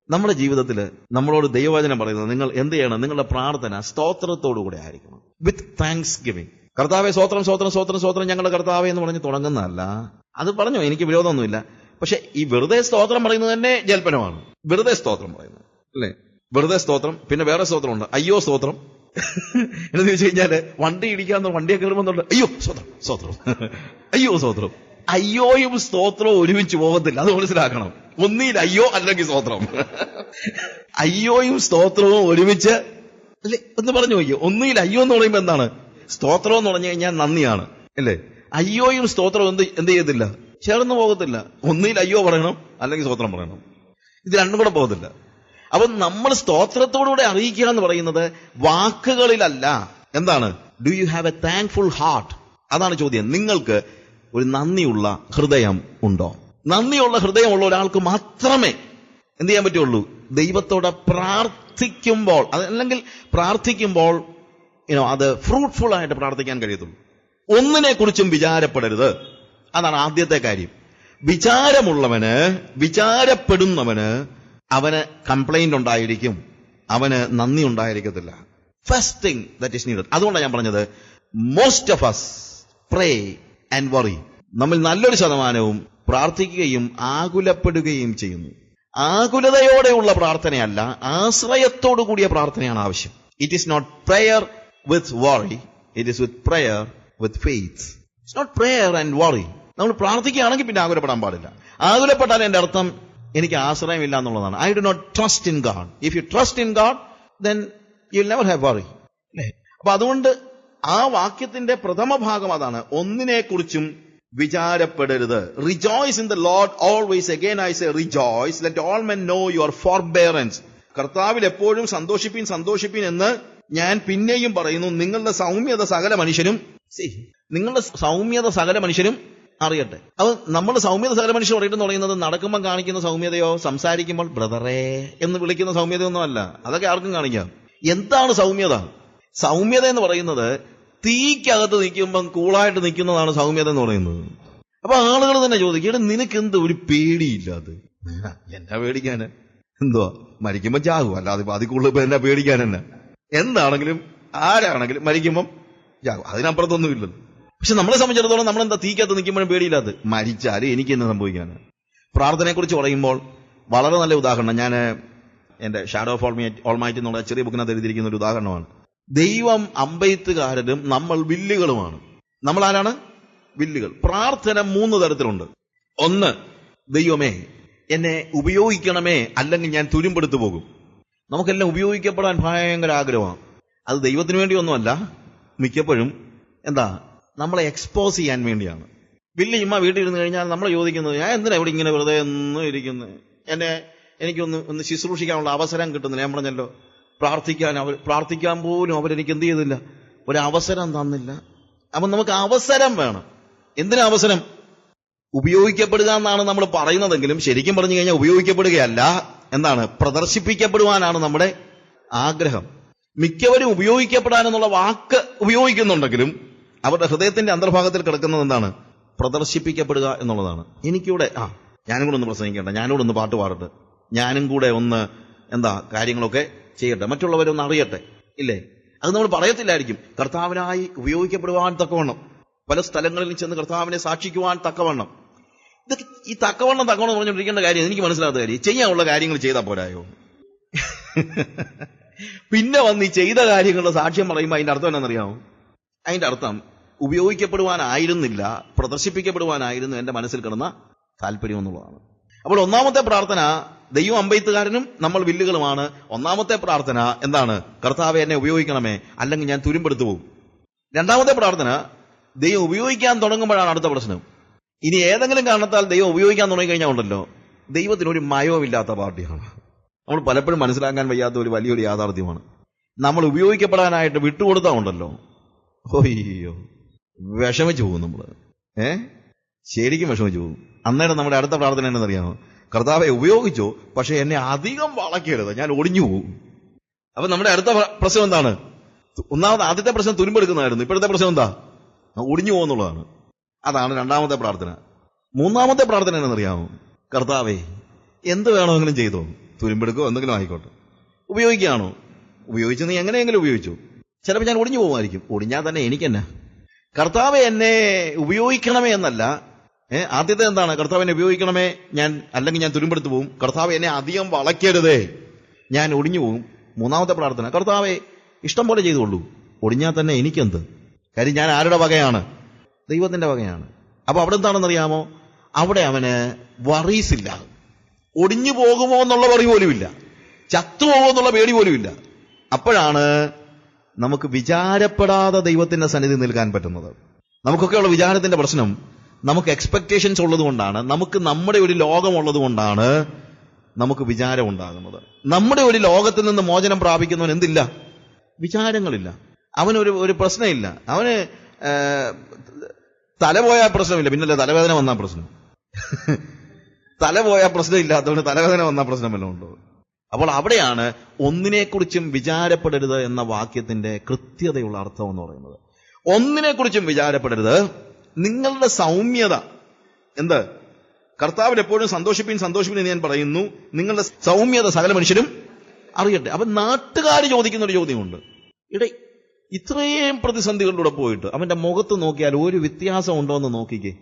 നമ്മുടെ ജീവിതത്തിൽ നമ്മളോട് ദൈവവചനം പറയുന്നത്, നിങ്ങൾ എന്ത് ചെയ്യണം? നിങ്ങളുടെ പ്രാർത്ഥന സ്തോത്രത്തോടു കൂടെ ആയിരിക്കണം, വിത്ത് താങ്ക്സ് ഗിവിംഗ്. കർത്താവെ സ്തോത്രം സ്തോത്രം സ്തോത്രം സ്തോത്രം ഞങ്ങളുടെ കർത്താവെ എന്ന് പറഞ്ഞ് തുടങ്ങുന്നതല്ല. അത് പറഞ്ഞു, എനിക്ക് വിരോധമൊന്നുമില്ല. പക്ഷെ ഈ വെറുതെ സ്തോത്രം പറയുന്നത് തന്നെ ജൽപ്പനമാണ്. വെറുതെ സ്തോത്രം പറയുന്നത് അല്ലേ? വെറുതെ സ്തോത്രം. പിന്നെ വേറെ സ്തോത്രമുണ്ട്, അയ്യോ സ്തോത്രം എന്ന് ചോദിച്ചു കഴിഞ്ഞാല് വണ്ടി ഇടിക്കാന്ന്, വണ്ടിയെ കയറുമ്പോന്നുണ്ട് അയ്യോ സ്തോത്രം സ്തോത്രം അയ്യോ സ്തോത്രം. അയ്യോയും സ്തോത്രവും ഒരുമിച്ച് പോകത്തില്ല, അത് മനസ്സിലാക്കണം. ഒന്നിയിൽ അയ്യോ അല്ലെങ്കിൽ സ്തോത്രം. അയ്യോയും സ്തോത്രവും ഒരുമിച്ച് അല്ലേ എന്ന് പറഞ്ഞു നോക്കിയോ. ഒന്നിയിൽ അയ്യോ എന്ന് പറയുമ്പോ എന്താണ്? സ്തോത്രം എന്ന് പറഞ്ഞു കഴിഞ്ഞാൽ നന്ദിയാണ് അല്ലേ? അയ്യോയും സ്തോത്രവും എന്ത് ചെയ്യത്തില്ല? ചേർന്ന് പോകത്തില്ല. ഒന്നിയിൽ അയ്യോ പറയണം അല്ലെങ്കിൽ സ്തോത്രം പറയണം. ഇത് രണ്ടും കൂടെ പോകത്തില്ല. അപ്പൊ നമ്മൾ സ്തോത്രത്തോടുകൂടെ അറിയിക്കുക എന്ന് പറയുന്നത് വാക്കുകളിലല്ല. എന്താണ്? Do you have A thankful heart? അതാണ് ചോദ്യം. നിങ്ങൾക്ക് ഒരു നന്ദിയുള്ള ഹൃദയം ഉണ്ടോ? നന്ദിയുള്ള ഹൃദയമുള്ള ഒരാൾക്ക് മാത്രമേ എന്ത് ചെയ്യാൻ പറ്റുള്ളൂ? ദൈവത്തോടെ പ്രാർത്ഥിക്കുമ്പോൾ, അതല്ലെങ്കിൽ പ്രാർത്ഥിക്കുമ്പോൾ അത് ഫ്രൂട്ട്ഫുൾ ആയിട്ട് പ്രാർത്ഥിക്കാൻ കഴിയത്തുള്ളൂ. ഒന്നിനെ കുറിച്ചും വിചാരപ്പെടരുത്. അതാണ് ആദ്യത്തെ കാര്യം. വിചാരമുള്ളവന്, വിചാരപ്പെടുന്നവന് അവന് കംപ്ലൈന്റ് ഉണ്ടായിരിക്കും, അവന് നന്ദി ഉണ്ടായിരിക്കത്തില്ല. First thing that is needed. അതുകൊണ്ടാണ് ഞാൻ പറഞ്ഞത്, most of us pray and worry. നമ്മൾ നല്ലൊരു ശതമാനവും പ്രാർത്ഥിക്കുകയും ആകുലപ്പെടുകയും ചെയ്യുന്നു. ആകുലതയോടെയുള്ള പ്രാർത്ഥനയല്ല, ആശ്രയത്തോടു കൂടിയ പ്രാർത്ഥനയാണ് ആവശ്യം. It is not prayer with worry, it is with prayer with faith. It's not prayer and worry. നമ്മൾ പ്രാർത്ഥിക്കുകയാണെങ്കിൽ പിന്നെ ആകുലപ്പെടാൻ പാടില്ല. ആകുലപ്പെട്ടാൽ എന്റെ അർത്ഥം എനിക്ക് ആശ്രയമില്ല എന്നുള്ളതാണ്. I do not trust in God. If you trust in God then you will never have worry. അല്ലേ? അപ്പൊ അതുകൊണ്ട് ആ വാക്യത്തിന്റെ പ്രഥമ ഭാഗം അതാണ്, ഒന്നിനെ കുറിച്ചും വിചാരപ്പെടരുത്. Rejoice in the lord always. Again I say rejoice. Let all men know your forbearance. കർത്താവിൽ എപ്പോഴും സന്തോഷിപ്പീൻ സന്തോഷിപ്പീൻ എന്ന് ഞാൻ പിന്നെയും പറയുന്നു. നിങ്ങളുടെ സൗമ്യത സകല മനുഷ്യരും അറിയട്ടെ. അത് നമ്മൾ സൗമ്യത സകല മനുഷ്യർ അറിയട്ടെന്ന് പറയുന്നത് നടക്കുമ്പോൾ കാണിക്കുന്ന സൗമ്യതയോ സംസാരിക്കുമ്പോൾ ബ്രദറേ എന്ന് വിളിക്കുന്ന സൗമ്യതയൊന്നും അല്ല. അതൊക്കെ ആർക്കും കാണിക്കാം. എന്താണ് സൗമ്യത? സൗമ്യത എന്ന് പറയുന്നത് തീക്കകത്ത് നിൽക്കുമ്പം കൂളായിട്ട് നിൽക്കുന്നതാണ് സൗമ്യത എന്ന് പറയുന്നത്. അപ്പൊ ആളുകൾ തന്നെ ചോദിക്കും, നിനക്ക് എന്ത് ഒരു പേടിയില്ലാതെ? എന്നാ പേടിക്കാന്? എന്തുവാ, മരിക്കുമ്പോ ചാകും, അല്ലാതെ അതിൽ കൂടുതൽ ഇപ്പൊ എന്നാ പേടിക്കാൻ തന്നെ? എന്താണെങ്കിലും ആരാണെങ്കിലും മരിക്കുമ്പം ചാകും, അതിനപ്പുറത്തൊന്നും ഇല്ലല്ലോ. പക്ഷെ നമ്മളെ സംബന്ധിച്ചിടത്തോളം നമ്മളെന്താ തീക്കകത്ത് നിൽക്കുമ്പോഴും പേടിയില്ലാതെ? മരിച്ചാല് എനിക്ക് എന്ന് സംഭവിക്കാന്? പ്രാർത്ഥനയെക്കുറിച്ച് പറയുമ്പോൾ വളരെ നല്ല ഉദാഹരണം, ഞാൻ എന്റെ ഷാഡോ ഓഫ് ഓൾമൈറ്റി എന്നുള്ള ചെറിയ ബുക്കിനകത്ത് എഴുതിയിരിക്കുന്ന ഒരു ഉദാഹരണമാണ്. ദൈവം അമ്പെയ്ത്തുകാരനും നമ്മൾ വില്ലുകളുമാണ്. നമ്മൾ ആരാണ്? വില്ലുകൾ. പ്രാർത്ഥന 3 തരത്തിലുണ്ട്. ഒന്ന്, ദൈവമേ എന്നെ ഉപയോഗിക്കണമേ, അല്ലെങ്കിൽ ഞാൻ തുരുമ്പെടുത്തു പോകും. നമുക്കെല്ലാം ഉപയോഗിക്കപ്പെടാൻ ഭയങ്കര ആഗ്രഹമാണ്. അത് ദൈവത്തിന് വേണ്ടിയൊന്നുമല്ല, മിക്കപ്പോഴും എന്താ നമ്മളെ എക്സ്പോസ് ചെയ്യാൻ വേണ്ടിയാണ്. വില്ല് ചുമ്മാ വീട്ടിൽ ഇരുന്ന് കഴിഞ്ഞാൽ നമ്മൾ ചോദിക്കുന്നത്, ഞാൻ എന്തിനാ ഇവിടെ ഇങ്ങനെ വെറുതെ ഒന്നും ഇരിക്കുന്നത്? എനിക്കൊന്ന് ശുശ്രൂഷിക്കാനുള്ള അവസരം കിട്ടുന്നില്ല. ഞാൻ പറഞ്ഞല്ലോ, പ്രാർത്ഥിക്കാൻ പോലും അവരെനിക്ക് എന്ത് ചെയ്തില്ല, ഒരവസരം തന്നില്ല. അപ്പൊ നമുക്ക് അവസരം വേണം. എന്തിനാ അവസരം? ഉപയോഗിക്കപ്പെടുക എന്നാണ് നമ്മൾ പറയുന്നതെങ്കിലും ശരിക്കും പറഞ്ഞു കഴിഞ്ഞാൽ ഉപയോഗിക്കപ്പെടുകയല്ല, എന്താണ്, പ്രദർശിപ്പിക്കപ്പെടുവാനാണ് നമ്മുടെ ആഗ്രഹം. മിക്കവരും ഉപയോഗിക്കപ്പെടാനെന്നുള്ള വാക്ക് ഉപയോഗിക്കുന്നുണ്ടെങ്കിലും അവരുടെ ഹൃദയത്തിന്റെ അന്തർഭാഗത്തിൽ കിടക്കുന്നത് എന്താണ്? പ്രദർശിപ്പിക്കപ്പെടുക എന്നുള്ളതാണ്. എനിക്കൂടെ ഞാനും കൂടെ ഒന്ന് പ്രസംഗിക്കട്ടെ, ഞാനും ഒന്ന് പാട്ട് പാടട്ടെ, ഞാനും കൂടെ ഒന്ന് കാര്യങ്ങളൊക്കെ ചെയ്യട്ടെ, മറ്റുള്ളവരൊന്ന് അറിയട്ടെ, ഇല്ലേ? അത് നമ്മൾ പറയത്തില്ലായിരിക്കും. കർത്താവിനായി ഉപയോഗിക്കപ്പെടുവാൻ തക്കവണ്ണം, പല സ്ഥലങ്ങളിൽ ചെന്ന് കർത്താവിനെ സാക്ഷിക്കുവാൻ തക്കവണ്ണം. ഇതൊക്കെ ഈ തക്കവണ്ണം പറഞ്ഞുകൊണ്ടിരിക്കേണ്ട കാര്യം എനിക്ക് മനസ്സിലാത്ത കാര്യം, ചെയ്യാനുള്ള കാര്യങ്ങൾ ചെയ്താൽ പോരായോ? പിന്നെ വന്ന് ഈ ചെയ്ത കാര്യങ്ങളുടെ സാക്ഷ്യം പറയുമ്പോൾ അതിന്റെ അർത്ഥം എന്നാണെന്നറിയാമോ? അതിന്റെ അർത്ഥം ഉപയോഗിക്കപ്പെടുവാനായിരുന്നില്ല, പ്രദർശിപ്പിക്കപ്പെടുവാനായിരുന്നു എന്റെ മനസ്സിൽ കിടന്ന താല്പര്യം എന്നുള്ളതാണ്. അപ്പോൾ ഒന്നാമത്തെ പ്രാർത്ഥന, ദൈവം അമ്പെയ്ത്തുകാരനും നമ്മൾ വില്ലുകളുമാണ്. ഒന്നാമത്തെ പ്രാർത്ഥന എന്താണ്? കർത്താവെ എന്നെ ഉപയോഗിക്കണമേ, അല്ലെങ്കിൽ ഞാൻ തുരുമ്പെടുത്തു പോകും. രണ്ടാമത്തെ പ്രാർത്ഥന, ദൈവം ഉപയോഗിക്കാൻ തുടങ്ങുമ്പോഴാണ് അടുത്ത പ്രശ്നം. ഇനി ഏതെങ്കിലും കാരണത്താൽ ദൈവം ഉപയോഗിക്കാൻ തുടങ്ങിക്കഴിഞ്ഞാൽ ഉണ്ടല്ലോ, ദൈവത്തിനൊരു മയവുമില്ലാത്ത പാർട്ടിയാണ്. നമ്മൾ പലപ്പോഴും മനസ്സിലാക്കാൻ വയ്യാത്ത ഒരു വലിയൊരു യാഥാർത്ഥ്യമാണ്. നമ്മൾ ഉപയോഗിക്കപ്പെടാനായിട്ട് വിട്ടുകൊടുത്താ ഉണ്ടല്ലോ, ഓയ്യോ വിഷമിച്ചു പോകും നമ്മള്. ശരിക്കും വിഷമിച്ചു പോകും. അന്നേരം നമ്മുടെ അടുത്ത പ്രാർത്ഥന എന്നറിയാമോ? കർത്താവെ ഉപയോഗിച്ചോ, പക്ഷെ എന്നെ അധികം വളയ്ക്കരുത്, ഞാൻ ഒടിഞ്ഞു പോകും. അപ്പൊ നമ്മുടെ അടുത്ത പ്രശ്നം എന്താണ്? ആദ്യത്തെ പ്രശ്നം തുരുമ്പെടുക്കുന്നതായിരുന്നു, ഇപ്പോഴത്തെ പ്രശ്നം എന്താ? ഒടിഞ്ഞു പോകുന്നുള്ളതാണ്. അതാണ് രണ്ടാമത്തെ പ്രാർത്ഥന. മൂന്നാമത്തെ പ്രാർത്ഥന എന്നറിയാമോ? കർത്താവേ എന്ത് വേണമെങ്കിലും ചെയ്തോ, തുരുമ്പെടുക്കോ എന്തെങ്കിലും ആയിക്കോട്ടെ. ഉപയോഗിക്കുകയാണോ? ഉപയോഗിച്ച് നീ എങ്ങനെയെങ്കിലും ഉപയോഗിച്ചു. ചിലപ്പോൾ ഞാൻ ഒടിഞ്ഞു പോകുമായിരിക്കും. ഒടിഞ്ഞാൽ തന്നെ എനിക്കെന്നെ. കർത്താവ് എന്നെ ഉപയോഗിക്കണമേ എന്നല്ല. ആദ്യത്തെ എന്താണ്? കർത്താവ് എന്നെ ഉപയോഗിക്കണമേ, അല്ലെങ്കിൽ ഞാൻ തുരുമ്പെടുത്ത് പോകും. കർത്താവ് എന്നെ അധികം വളയ്ക്കരുതേ, ഞാൻ ഒടിഞ്ഞു പോകും. മൂന്നാമത്തെ പ്രാർത്ഥന, കർത്താവെ ഇഷ്ടം പോലെ ചെയ്തുകൊള്ളൂ, ഒടിഞ്ഞാൽ തന്നെ എനിക്കെന്ത്? കാര്യം ഞാൻ ആരുടെ വകയാണ്? ദൈവത്തിന്റെ വകയാണ്. അപ്പൊ അവിടെ എന്താണെന്നറിയാമോ? അവിടെ അവന് വറീസില്ല. ഒടിഞ്ഞു പോകുമോ എന്നുള്ള വറി പോലുമില്ല, ചത്തുപോകുമോ എന്നുള്ള പേടി പോലുമില്ല. അപ്പോഴാണ് നമുക്ക് വിചാരപ്പെടാതെ ദൈവത്തിന്റെ സന്നിധി നിൽക്കാൻ പറ്റുന്നത്. നമുക്കൊക്കെയുള്ള വിചാരത്തിന്റെ പ്രശ്നം, നമുക്ക് എക്സ്പെക്ടേഷൻസ് ഉള്ളത് കൊണ്ടാണ്, നമുക്ക് നമ്മുടെ ഒരു ലോകമുള്ളത് കൊണ്ടാണ് നമുക്ക് വിചാരം ഉണ്ടാകുന്നത്. നമ്മുടെ ഒരു ലോകത്തിൽ നിന്ന് മോചനം പ്രാപിക്കുന്നവൻ എന്തില്ല? വിചാരങ്ങളില്ല. അവനൊരു പ്രശ്നമില്ല. അവന് തല പോയാൽ പ്രശ്നമില്ല, പിന്നല്ലേ തലവേദന വന്നാൽ പ്രശ്നം. തല പോയാൽ പ്രശ്നമില്ലാത്തവന് തലവേദന വന്നാൽ പ്രശ്നമല്ലോ ഉണ്ടോ? അപ്പോൾ അവിടെയാണ് ഒന്നിനെക്കുറിച്ചും വിചാരപ്പെടരുത് എന്ന വാക്യത്തിന്റെ കൃത്യതയുള്ള അർത്ഥം എന്ന് പറയുന്നത്. ഒന്നിനെക്കുറിച്ചും വിചാരപ്പെടരുത്. നിങ്ങളുടെ സൗമ്യത എന്ത്? കർത്താവിൽ എപ്പോഴും സന്തോഷിപ്പിൻ എന്ന് ഞാൻ പറയുന്നു, നിങ്ങളുടെ സൗമ്യത സകല മനുഷ്യരും അറിയട്ടെ. അപ്പൊ നാട്ടുകാർ ചോദിക്കുന്ന ഒരു ചോദ്യമുണ്ട്. ഇത്രയും പ്രതിസന്ധികളിലൂടെ പോയിട്ട് അവന്റെ മുഖത്ത് നോക്കിയാൽ ഒരു വ്യത്യാസം ഉണ്ടോ എന്ന് നോക്കിക്കേ.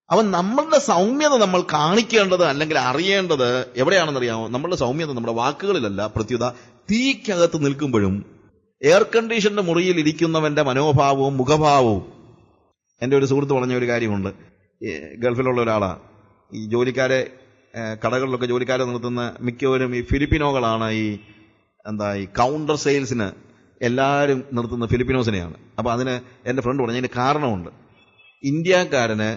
അവൻ നമ്മളുടെ സൗമ്യത നമ്മൾ കാണിക്കേണ്ടത് അല്ലെങ്കിൽ അറിയേണ്ടത് എവിടെയാണെന്നറിയാമോ? നമ്മളുടെ സൗമ്യത നമ്മുടെ വാക്കുകളിലല്ല, പ്രത്യുത തീക്കകത്ത് നിൽക്കുമ്പോഴും എയർ കണ്ടീഷന്റെ മുറിയിൽ ഇരിക്കുന്നവന്റെ മനോഭാവവും മുഖഭാവവും. എൻ്റെ ഒരു സുഹൃത്ത് പറഞ്ഞ ഒരു കാര്യമുണ്ട്. ഗൾഫിലുള്ള ഒരാളാ. ഈ ജോലിക്കാരെ, കടകളിലൊക്കെ ജോലിക്കാരെ നിർത്തുന്ന മിക്കവരും ഈ ഫിലിപ്പിനോകളാണ്. ഈ കൗണ്ടർ സെയിൽസിന് എല്ലാവരും നിർത്തുന്ന ഫിലിപ്പിനോസിനെയാണ്. അപ്പൊ അതിന് എൻ്റെ ഫ്രണ്ട് പറഞ്ഞു, അതിന് കാരണമുണ്ട്. ഇന്ത്യക്കാരന്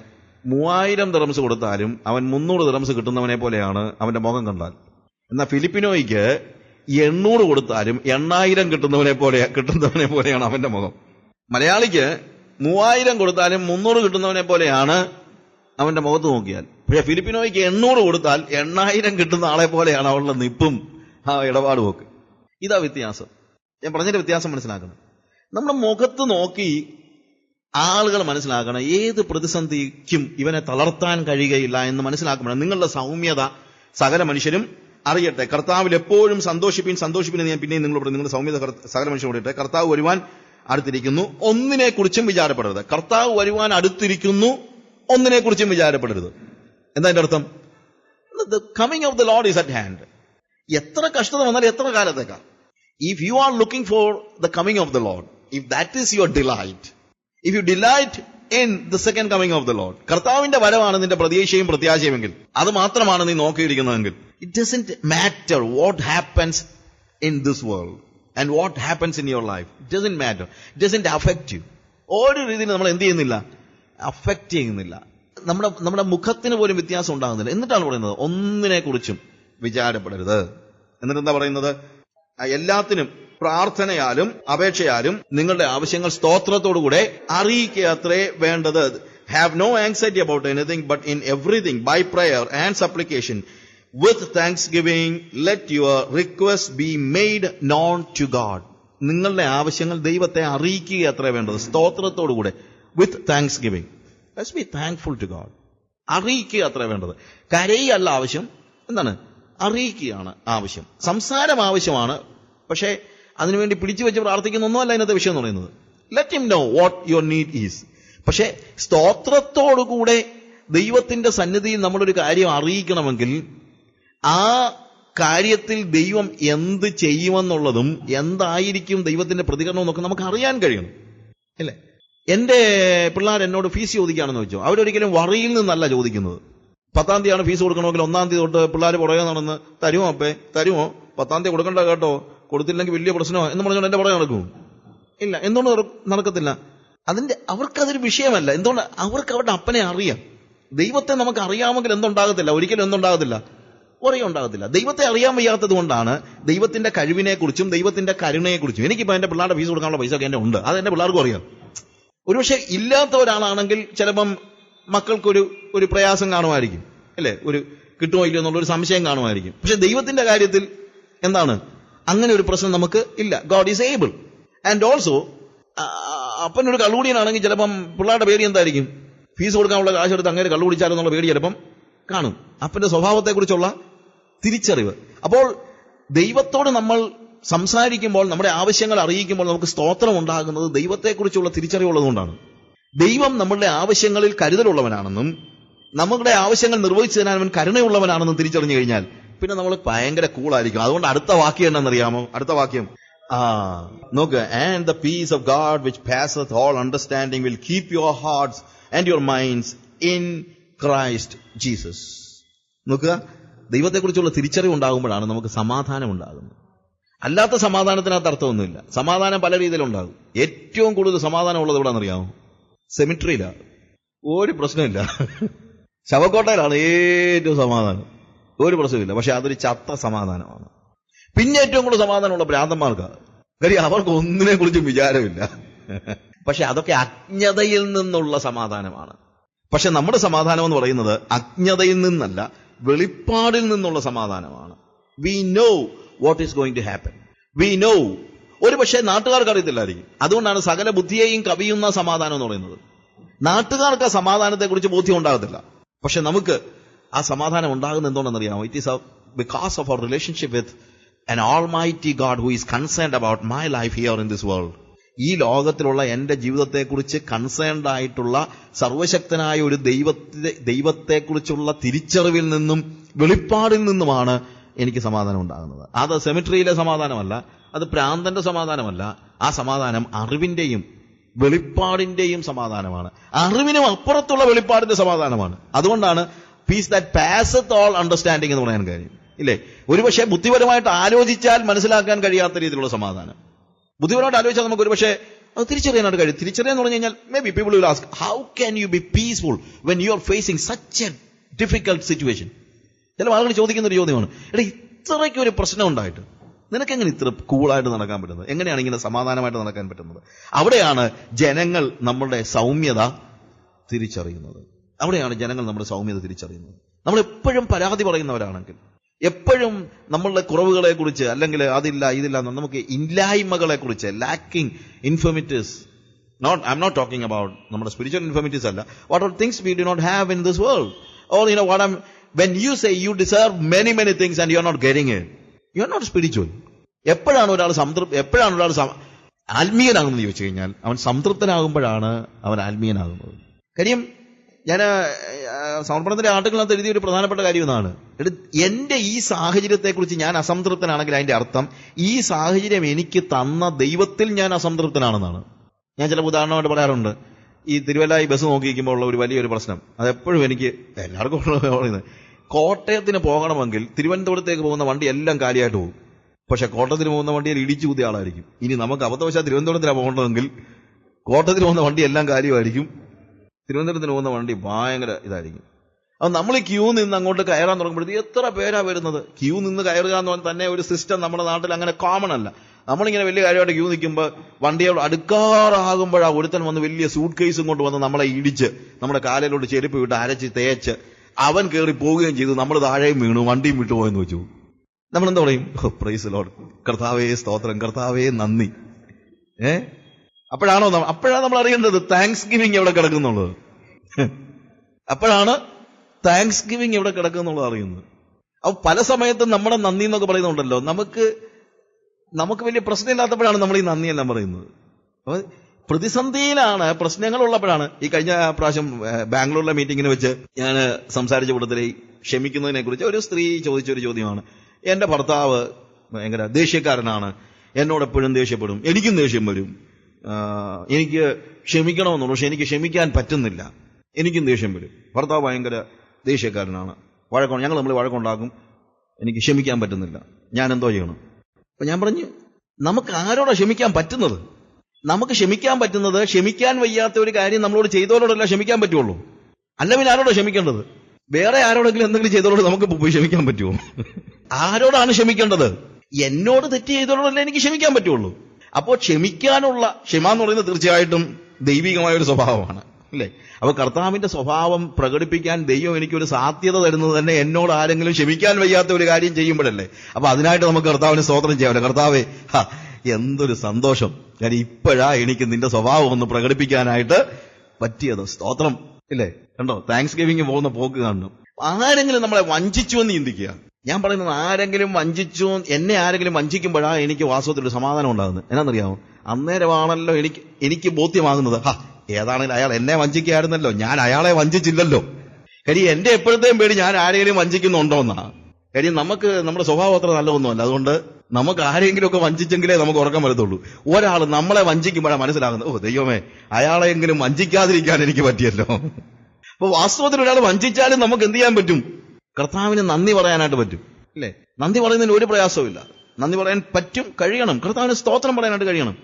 3000 ദിറംസ് കൊടുത്താലും അവൻ 300 ദിറംസ് കിട്ടുന്നവനെ പോലെയാണ് അവന്റെ മുഖം കണ്ടാൽ. എന്നാൽ ഫിലിപ്പിനോയ്ക്ക് 800 കൊടുത്താലും 8000 കിട്ടുന്നവനെ പോലെയാണ് അവന്റെ മുഖം. മലയാളിക്ക് 3000 കൊടുത്താലും 300 കിട്ടുന്നവനെ പോലെയാണ് അവന്റെ മുഖത്ത് നോക്കിയാൽ. പക്ഷെ ഫിലിപ്പിനോയ്ക്ക് 800 കൊടുത്താൽ 8000 കിട്ടുന്ന ആളെ പോലെയാണ് അവളുടെ നിപ്പും ആ ഇടപാടും ഒക്കെ. ഇതാ വ്യത്യാസം. ഞാൻ പറഞ്ഞതിന്റെ വ്യത്യാസം മനസ്സിലാക്കണം. നമ്മുടെ മുഖത്ത് നോക്കി ആളുകൾ മനസ്സിലാക്കണം ഏത് പ്രതിസന്ധിക്കും ഇവനെ തളർത്താൻ കഴിയുകയില്ല എന്ന് മനസ്സിലാക്കുമ്പോഴാണ് നിങ്ങളുടെ സൗമ്യത സകല മനുഷ്യരും അറിയട്ടെ. കർത്താവിൽ എപ്പോഴും സന്തോഷിപ്പിൻ എന്ന് ഞാൻ പിന്നെയും നിങ്ങളോട്, നിങ്ങളുടെ സൗമ്യത സകല മനുഷ്യരും അറിയട്ടെ. കർത്താവ് വരുവാൻ അടുത്തിരിക്കുന്നു, ഒന്നിനെക്കുറിച്ചും വിചാരപ്പെടരുത്. കർത്താവ് വരുവാൻ അടുത്തിരിക്കുന്നു, ഒന്നിനെക്കുറിച്ചും വിചാരപ്പെടരുത്. എന്താ അതിന്റെ അർത്ഥം? The coming of the Lord is at hand. എത്ര കഷ്ടത വന്നാലും എത്ര കാലത്തേക്കാ? If you are looking for the coming of the Lord, if that is your delight, if you delight in the second coming of the Lord, കർത്താവിന്റെ വരവാണ് നിന്റെ പ്രതീക്ഷയും പ്രത്യാശയുമെങ്കിൽ, അത് മാത്രമാണ് നീ നോക്കിയിരിക്കുന്നതെങ്കിൽ, it doesn't matter what happens in this world and what happens in your life. It doesn't matter. It doesn't affect you. ഒരു രീതിയിൽ നമ്മൾ എന്ത് ചെയ്യുന്നില്ല? അഫക്റ്റ് ചെയ്യുന്നില്ല. നമ്മുടെ മുഖത്തിന് പോലും വ്യത്യാസം ഉണ്ടാകുന്നില്ല. എന്നിട്ടാണ് പറയുന്നത് ഒന്നിനെക്കുറിച്ചും വിചാരപ്പെടരുത്. എന്നിട്ട് എന്താ പറയുന്നത്? എല്ലാത്തിനും പ്രാർത്ഥനയാലും അപേക്ഷയാലും നിങ്ങളുടെ ആവശ്യങ്ങൾ സ്തോത്രത്തോടുകൂടെ അറിയിക്കത്രേ വേണ്ടത്. Have no anxiety about anything but in everything by prayer and supplication with thanks giving let your request be made known to God. നിങ്ങളുടെ ആവശ്യങ്ങൾ ദൈവത്തെ അറിയിക്കുക അത്രേ വേണ്ടത്, സ്തോത്രത്തോടുകൂടെ. With thanks giving, let's be thankful to God. അറിയിക്കുക അത്രേ വേണ്ടത്. കരയല്ല ആവശ്യം, എന്താണ്? അറിയിക്കുകയാണ് ആവശ്യം. സംസാരം ആവശ്യമാണ്, പക്ഷേ അതിനുവേണ്ടി പിടിച്ചു വെച്ച് പ്രാർത്ഥിക്കുന്ന ഒന്നുമല്ല ഇന്നത്തെ വിഷയം എന്ന് പറയുന്നത്. Let him no what your need is. പക്ഷെ സ്തോത്രത്തോടുകൂടെ ദൈവത്തിന്റെ സന്നിധിയിൽ നമ്മളൊരു കാര്യം അറിയിക്കണമെങ്കിൽ ആ കാര്യത്തിൽ ദൈവം എന്ത് ചെയ്യുമെന്നുള്ളതും എന്തായിരിക്കും ദൈവത്തിന്റെ പ്രതികരണം എന്നൊക്കെ നമുക്ക് അറിയാൻ കഴിയണം, അല്ലേ? എന്റെ പിള്ളേർ എന്നോട് ഫീസ് ചോദിക്കുകയാണെന്ന് വെച്ചോ, അവരൊരിക്കലും വറിയിൽ നിന്നല്ല ചോദിക്കുന്നത്. 10-ാം തീയതിയാണ് ഫീസ് കൊടുക്കണമെങ്കിൽ 1-ാം തീയതി തൊട്ട് പിള്ളേർ പുറകെ നടന്ന് തരുമോ അപ്പേ, തരുമോ, 10-ാം തീയതി കൊടുക്കണ്ട കേട്ടോ, കൊടുത്തില്ലെങ്കിൽ വലിയ പ്രശ്നമോ എന്ന് പറഞ്ഞുകൊണ്ട് എന്റെ പുറകെ നടക്കും. ഇല്ല, എന്തുകൊണ്ട് നടക്കത്തില്ല? അവർക്കതൊരു വിഷയമല്ല. എന്തുകൊണ്ട്? അവർക്ക് അവരുടെ അപ്പനെ അറിയാം. ദൈവത്തെ നമുക്ക് അറിയാമെങ്കിൽ എന്തുണ്ടാകത്തില്ല? ഒരിക്കലും എന്തുണ്ടാകത്തില്ല? ഉണ്ടാകത്തില്ല. ദൈവത്തെ അറിയാൻ വയ്യാത്തത് കൊണ്ടാണ് ദൈവത്തിന്റെ കഴിവിനെക്കുറിച്ചും ദൈവത്തിന്റെ കരുണയെക്കുറിച്ചും. എനിക്കിപ്പോ എന്റെ പിള്ളേരുടെ ഫീസ് കൊടുക്കാനുള്ള പൈസ ഒക്കെ എന്റെ ഉണ്ട്, അത് എന്റെ പിള്ളേർക്കും അറിയാം. ഒരുപക്ഷെ ഇല്ലാത്ത ഒരാളാണെങ്കിൽ ചിലപ്പം മക്കൾക്കൊരു പ്രയാസം കാണുമായിരിക്കും, അല്ലേ? ഒരു കിട്ടുമോ ഇല്ലയോ എന്നുള്ളൊരു സംശയം കാണുമായിരിക്കും. പക്ഷെ ദൈവത്തിന്റെ കാര്യത്തിൽ എന്താണ്? അങ്ങനെ ഒരു പ്രശ്നം നമുക്ക് ഇല്ല. God is able. And also അപ്പനൊരു കള്ളുകൂടിയനാണെങ്കിൽ ചിലപ്പം പിള്ളേരുടെ പേടി എന്തായിരിക്കും? ഫീസ് കൊടുക്കാനുള്ള കാശ് എടുത്ത് അങ്ങനെ കള്ളുകുടിച്ചാലെന്നുള്ള പേടി ചിലപ്പം കാണും. അപ്പന്റെ സ്വഭാവത്തെക്കുറിച്ചുള്ള തിരിച്ചറിവ്. അപ്പോൾ ദൈവത്തോട് നമ്മൾ സംസാരിക്കുമ്പോൾ, നമ്മുടെ ആവശ്യങ്ങൾ അറിയിക്കുമ്പോൾ നമുക്ക് സ്തോത്രം ഉണ്ടാകുന്നത് ദൈവത്തെക്കുറിച്ചുള്ള തിരിച്ചറിവുള്ളതുകൊണ്ടാണ്. ദൈവം നമ്മളുടെ ആവശ്യങ്ങളിൽ കരുതലുള്ളവനാണെന്നും നമ്മുടെ ആവശ്യങ്ങൾ നിർവഹിച്ചു തരാൻ അവൻ കരുണയുള്ളവനാണെന്നും തിരിച്ചറിഞ്ഞു കഴിഞ്ഞാൽ പിന്നെ നമ്മൾ ഭയങ്കര കൂളായിരിക്കും. അതുകൊണ്ട് അടുത്ത വാക്യം എന്താണെന്നറിയാമോ? അടുത്ത വാക്യം നോക്ക്, and the peace of God which passeth all understanding will keep your hearts and your minds in Christ Jesus. നോക്കുക, ദൈവത്തെക്കുറിച്ചുള്ള തിരിച്ചറിവ് ഉണ്ടാകുമ്പോഴാണ് നമുക്ക് സമാധാനം ഉണ്ടാകുന്നത്. അല്ലാത്ത സമാധാനത്തിനകത്ത് അർത്ഥമൊന്നുമില്ല. സമാധാനം പല രീതിയിലുണ്ടാകും. ഏറ്റവും കൂടുതൽ സമാധാനം ഉള്ളത് എവിടെയാണെന്നറിയാമോ? സെമിട്രിയിലാണ്. ഒരു പ്രശ്നമില്ല. ശവക്കോട്ടയിലാണ് ഏറ്റവും സമാധാനം, ഒരു പ്രശ്നമില്ല. പക്ഷെ അതൊരു ചത്ത സമാധാനമാണ്. പിന്നെ ഏറ്റവും കൂടുതൽ സമാധാനമുള്ള ഭ്രാന്തന്മാർക്കാണ്. കാര്യം അവർക്ക് ഒന്നിനെ കുറിച്ചും വിചാരമില്ല. പക്ഷെ അതൊക്കെ അജ്ഞതയിൽ നിന്നുള്ള സമാധാനമാണ്. പക്ഷെ നമ്മുടെ സമാധാനം എന്ന് പറയുന്നത് അജ്ഞതയിൽ നിന്നല്ല, വെളിപ്പാടിൽ നിന്നുള്ള സമാധാനമാണ്. We know what is going to happen. We know. ഒരു പക്ഷേ നാട്ടുകാർക്ക് അറിയത്തില്ലായിരിക്കും. അതുകൊണ്ടാണ് സകല ബുദ്ധിയെയും കവിയുന്ന സമാധാനം എന്ന് പറയുന്നത്. നാട്ടുകാർക്ക് ആ സമാധാനത്തെക്കുറിച്ച് ബോധ്യം ഉണ്ടാകത്തില്ല. പക്ഷെ നമുക്ക് ആ സമാധാനം ഉണ്ടാകുന്നത് എന്തുകൊണ്ടെന്നറിയാമോ? It is because of our relationship with an almighty God who is concerned about my life here in this world. ഈ ലോകത്തിലുള്ള എന്റെ ജീവിതത്തെക്കുറിച്ച് കൺസേൺഡ് ആയിട്ടുള്ള സർവശക്തനായ ഒരു ദൈവത്തെക്കുറിച്ചുള്ള തിരിച്ചറിവിൽ നിന്നും വെളിപ്പാടിൽ നിന്നുമാണ് എനിക്ക് സമാധാനം ഉണ്ടാകുന്നത്. അത് സെമിട്രിയിലെ സമാധാനമല്ല, അത് പ്രാന്തന്റെ സമാധാനമല്ല. ആ സമാധാനം അറിവിന്റെയും വെളിപ്പാടിന്റെയും സമാധാനമാണ്. അറിവിനും അപ്പുറത്തുള്ള വെളിപ്പാടിന്റെ സമാധാനമാണ്. അതുകൊണ്ടാണ് പീസ് ദാറ്റ് പാസത്ത് ഓൾ അണ്ടർസ്റ്റാൻഡിംഗ് എന്ന് പറയാൻ കാര്യം. ഇല്ലേ? ഒരുപക്ഷെ ബുദ്ധിപരമായിട്ട് ആലോചിച്ചാൽ മനസ്സിലാക്കാൻ കഴിയാത്ത രീതിയിലുള്ള സമാധാനം. ബുദ്ധിപരമായിട്ട് ആലോചിച്ചാൽ നമുക്ക് ഒരുപക്ഷെ അത് തിരിച്ചറിയാനായിട്ട് കഴിയും. തിരിച്ചറിയാന്ന് പറഞ്ഞു കഴിഞ്ഞാൽ may be people will ask, how can you B peaceful when you are facing such A difficult situation? ചില ആളുകൾ ചോദിക്കുന്ന ഒരു ചോദ്യമാണ്, എടാ ഇത്രയ്ക്ക് ഒരു പ്രശ്നം ഉണ്ടായിട്ട് നിനക്കെങ്ങനെ ഇത്ര കൂളായിട്ട് നടക്കാൻ പറ്റുന്നത്? എങ്ങനെയാണ് ഇങ്ങനെ സമാധാനമായിട്ട് നടക്കാൻ പറ്റുന്നത്? അവിടെയാണ് ജനങ്ങൾ നമ്മളുടെ സൗമ്യത തിരിച്ചറിയുന്നത്. അവിടെയാണ് ജനങ്ങൾ നമ്മുടെ സൗമ്യത തിരിച്ചറിയുന്നത്. നമ്മൾ എപ്പോഴും പരാതി പറയുന്നവരാണെങ്കിൽ, എപ്പോഴും നമ്മളുടെ കുറവുകളെ കുറിച്ച്, അല്ലെങ്കിൽ അതില്ല ഇതില്ല, നമുക്ക് ഇല്ലായ്മകളെ കുറിച്ച്, lacking infirmities, I am not talking about നമ്മുടെ സ്പിരിച്വൽ ഇൻഫർമിറ്റീസ് അല്ല, what are things we do not have in this world. Or you know what I am, when you say you deserve many many things and you are not getting it, you are not spiritual. എപ്പോഴാണ് ഒരാൾ ആത്മീയനാകുന്നത് ചോദിച്ചു കഴിഞ്ഞാൽ, അവൻ സംതൃപ്തനാകുമ്പോഴാണ് അവൻ ആത്മീയനാകുന്നത്. കാര്യം ഞാൻ സമർപ്പണത്തിന്റെ ആർട്ടിക്കിളിനകത്ത് എഴുതിയ ഒരു പ്രധാനപ്പെട്ട കാര്യം എന്നാണ്, എന്റെ ഈ സാഹചര്യത്തെക്കുറിച്ച് ഞാൻ അസംതൃപ്തനാണെങ്കിൽ അതിന്റെ അർത്ഥം ഈ സാഹചര്യം എനിക്ക് തന്ന ദൈവത്തിൽ ഞാൻ അസംതൃപ്തനാണെന്നാണ്. ഞാൻ ചില ഉദാഹരണമായിട്ട് പറയാറുണ്ട്. ഈ തിരുവല്ല ഈ ബസ് നോക്കിയിരിക്കുമ്പോൾ ഉള്ള ഒരു വലിയൊരു പ്രശ്നം, അതെപ്പോഴും എനിക്ക് എല്ലാവർക്കും പറയുന്നത്, കോട്ടയത്തിന് പോകണമെങ്കിൽ തിരുവനന്തപുരത്തേക്ക് പോകുന്ന വണ്ടി എല്ലാം കാലിയായിട്ട് പോകും. പക്ഷെ കോട്ടയത്തിന് പോകുന്ന വണ്ടിയിൽ ഇടിച്ചു കൂത്തിയ ആളായിരിക്കും. ഇനി നമുക്ക് അബദ്ധവശാൽ തിരുവനന്തപുരത്തിലാണ് പോകേണ്ടതെങ്കിൽ കോട്ടയത്തിന് പോകുന്ന വണ്ടി എല്ലാം കാര്യമായിരിക്കും, തിരുവനന്തപുരത്തിന് പോകുന്ന വണ്ടി ഭയങ്കര ഇതായിരിക്കും. അത് നമ്മൾ ഈ ക്യൂ നിന്ന് അങ്ങോട്ട് കയറാൻ തുടങ്ങുമ്പോഴത്തേക്ക് എത്ര പേരാ വരുന്നത്. ക്യൂ നിന്ന് കയറുക എന്ന് പറഞ്ഞാൽ തന്നെ ഒരു സിസ്റ്റം നമ്മുടെ നാട്ടിൽ അങ്ങനെ കോമൺ അല്ല. നമ്മളിങ്ങനെ വലിയ കാര്യമായിട്ട് ക്യൂ നിൽക്കുമ്പോൾ വണ്ടിയോട് അടുക്കാറാകുമ്പോഴാണ് ഒരുത്തൻ വന്ന് വലിയ സൂട്ട് കേസും കൊണ്ട് വന്ന് നമ്മളെ ഇടിച്ച് നമ്മുടെ കാലിലോട്ട് ചെരുപ്പ് വിട്ട് അരച്ച് തേച്ച് അവൻ കയറി പോവുകയും ചെയ്തു. നമ്മൾ താഴെയും വീണു, വണ്ടിയും വിട്ടുപോയെന്ന് വെച്ചു. നമ്മളെന്താ പറയും? പ്രൈസ് ലോർഡ്, കർത്താവേ സ്തോത്രം, കർത്താവേ നന്ദി. അപ്പോഴാണ് നമ്മൾ അറിയേണ്ടത് താങ്ക്സ് ഗിവിങ് എവിടെ കിടക്കുന്നുള്ളത്. അപ്പോഴാണ് താങ്ക്സ് ഗിവിങ് എവിടെ കിടക്കുന്നുള്ളത് അറിയുന്നത്. അപ്പൊ പല സമയത്തും നമ്മുടെ നന്ദി എന്നൊക്കെ പറയുന്നുണ്ടല്ലോ, നമുക്ക് വലിയ പ്രശ്നമില്ലാത്തപ്പോഴാണ് നമ്മൾ ഈ നന്ദിയെല്ലാം പറയുന്നത്. അപ്പൊ പ്രതിസന്ധിയിലാണ്, പ്രശ്നങ്ങളുള്ളപ്പോഴാണ്. ഈ കഴിഞ്ഞ പ്രാവശ്യം ബാംഗ്ലൂരിലെ മീറ്റിങ്ങിന് വെച്ച് ഞാൻ സംസാരിച്ച കൂട്ടത്തിൽ ക്ഷമിക്കുന്നതിനെ കുറിച്ച് ഒരു സ്ത്രീ ചോദിച്ചൊരു ചോദ്യമാണ്, എന്റെ ഭർത്താവ് ഭയങ്കര ദേഷ്യക്കാരനാണ്, എന്നോട് എപ്പോഴും ദേഷ്യപ്പെടും, എനിക്കും ദേഷ്യം വരും, എനിക്ക് ക്ഷമിക്കണമെന്നുള്ളൂ, പക്ഷെ എനിക്ക് ക്ഷമിക്കാൻ പറ്റുന്നില്ല, എനിക്കും ദേഷ്യം വരും, ഭർത്താവ് ഭയങ്കര ദേഷ്യക്കാരനാണ്, ഞങ്ങൾ വഴക്കുണ്ടാക്കും, എനിക്ക് ക്ഷമിക്കാൻ പറ്റുന്നില്ല, ഞാൻ എന്തോ ചെയ്യണം? അപ്പൊ ഞാൻ പറഞ്ഞു, നമുക്ക് ആരോടാ ക്ഷമിക്കാൻ പറ്റുന്നത്? നമുക്ക് ക്ഷമിക്കാൻ പറ്റുന്നത് ക്ഷമിക്കാൻ വയ്യാത്ത ഒരു കാര്യം നമ്മളോട് ചെയ്തവരോടല്ല ക്ഷമിക്കാൻ പറ്റുള്ളൂ. അല്ല പിന്നെ ആരോടാ ക്ഷമിക്കേണ്ടത്? വേറെ ആരോടെങ്കിലും എന്തെങ്കിലും ചെയ്തവരോട് നമുക്ക് പോയി ക്ഷമിക്കാൻ പറ്റുമോ? ആരോടാണ് ക്ഷമിക്കേണ്ടത്? എന്നോട് തെറ്റ് ചെയ്തവരോടല്ലേ എനിക്ക് ക്ഷമിക്കാൻ പറ്റുള്ളൂ. അപ്പോൾ ക്ഷമിക്കാനുള്ള ക്ഷമ എന്ന് പറയുന്നത് തീർച്ചയായിട്ടും ദൈവികമായ ഒരു സ്വഭാവമാണ്, അല്ലേ? അപ്പൊ കർത്താവിന്റെ സ്വഭാവം പ്രകടിപ്പിക്കാൻ ദൈവം എനിക്കൊരു സാധ്യത തരുന്നത് തന്നെ എന്നോട് ആരെങ്കിലും ക്ഷമിക്കാൻ വയ്യാത്ത ഒരു കാര്യം ചെയ്യുമ്പോഴല്ലേ. അപ്പൊ അതിനായിട്ട് നമുക്ക് കർത്താവിന് സ്തോത്രം ചെയ്യാമല്ലോ. കർത്താവേ, എന്തൊരു സന്തോഷം, ഞാൻ ഇപ്പോഴാ എനിക്ക് നിന്റെ സ്വഭാവം ഒന്ന് പ്രകടിപ്പിക്കാനായിട്ട് പറ്റിയത്, സ്തോത്രം, ഇല്ലേ? കണ്ടോ, താങ്ക്സ് ഗിവിംഗ് പോകുന്ന പോക്ക് കാണണം. ആരെങ്കിലും നമ്മളെ വഞ്ചിച്ചു എന്ന് ചിന്തിക്കുക, ഞാൻ പറയുന്നത് ആരെങ്കിലും വഞ്ചിച്ചു, എന്നെ ആരെങ്കിലും വഞ്ചിക്കുമ്പോഴാണ് എനിക്ക് വാസ്തവത്തിൽ സമാധാനം ഉണ്ടാകുന്നത്. എന്നാണെന്നറിയാമോ? അന്നേരമാണല്ലോ എനിക്ക് ബോധ്യമാകുന്നത്, ഏതാണെങ്കിലും അയാൾ എന്നെ വഞ്ചിക്കുകയായിരുന്നല്ലോ, ഞാൻ അയാളെ വഞ്ചിച്ചില്ലല്ലോ. കാര്യം എന്റെ എപ്പോഴത്തെയും പേടി ഞാൻ ആരെങ്കിലും വഞ്ചിക്കുന്നുണ്ടോ എന്നാ. കാര്യം നമുക്ക് നമ്മുടെ സ്വഭാവം അത്ര നല്ലതൊന്നുമല്ല. അതുകൊണ്ട് നമുക്ക് ആരെങ്കിലും ഒക്കെ വഞ്ചിച്ചെങ്കിലേ നമുക്ക് ഉറക്കം വരത്തുള്ളൂ. ഒരാൾ നമ്മളെ വഞ്ചിക്കുമ്പോഴാണ് മനസ്സിലാകുന്നത്, ദൈവമേ, അയാളെങ്കിലും വഞ്ചിക്കാതിരിക്കാൻ എനിക്ക് പറ്റിയല്ലോ. അപ്പൊ വാസ്തവത്തിൽ ഒരാൾ വഞ്ചിച്ചാലും നമുക്ക് എന്ത് ചെയ്യാൻ പറ്റും? കർത്താവിന് നന്ദി പറയാനായിട്ട് പറ്റും, അല്ലേ? നന്ദി പറയുന്നതിന് ഒരു പ്രയാസവും ഇല്ല. നന്ദി പറയാൻ പറ്റും, കഴിയണം. കർത്താവിന് സ്തോത്രം പറയാനായിട്ട് കഴിയണം.